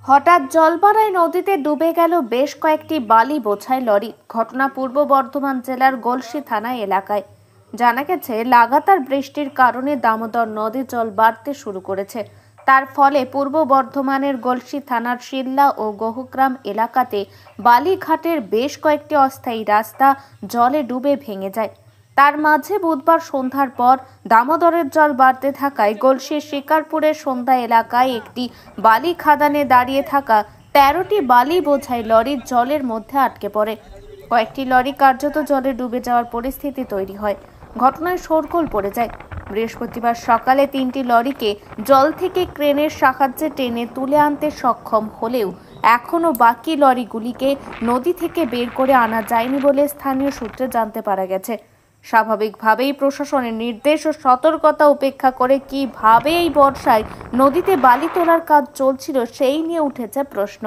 হঠাৎ জলবাড়ায় নদীতে ডুবে গেল বেশ কয়েকটি বালি বোঝাই লরি। ঘটনা পূর্ব বর্ধমান জেলার গলসি থানা এলাকায়। জানা গেছে, লাগাতার বৃষ্টির কারণে দামোদর নদীর জল বাড়তে শুরু করেছে। তার ফলে পূর্ব বর্ধমানের গলসি থানার শিল্লা ও গহুগ্রাম এলাকাতে বালিঘাটের বেশ কয়েকটি অস্থায়ী রাস্তা জলে ডুবে ভেঙে যায়। তার মাঝে বুধবার সন্ধ্যার পর দামোদরের জল বাড়তে থাকায় গলসির শিকারপুরের সন্ধ্যা এলাকায় একটি বালি খাদানে দাঁড়িয়ে থাকা ১৩টি বালি বোঝাই লরি জলের মধ্যে আটকে পড়ে। কয়েকটি লরি কার্যত জলে ডুবে যাওয়ার পরিস্থিতি তৈরি হয়। ঘটনায় শোরগোল পড়ে যায়। বৃহস্পতিবার সকালে ৩টি লরিকে জল থেকে ক্রেনের সাহায্যে টেনে তুলে আনতে সক্ষম হলেও এখনও বাকি লরিগুলিকে নদী থেকে বের করে আনা যায়নি বলে স্থানীয় সূত্রে জানতে পারা গেছে। স্বাভাবিকভাবেই প্রশাসনের নির্দেশ ও সতর্কতা উপেক্ষা করে কিভাবে এই বর্ষায় নদীতে বালি তোলার কাজ চলছিল সেই নিয়ে উঠেছে প্রশ্ন।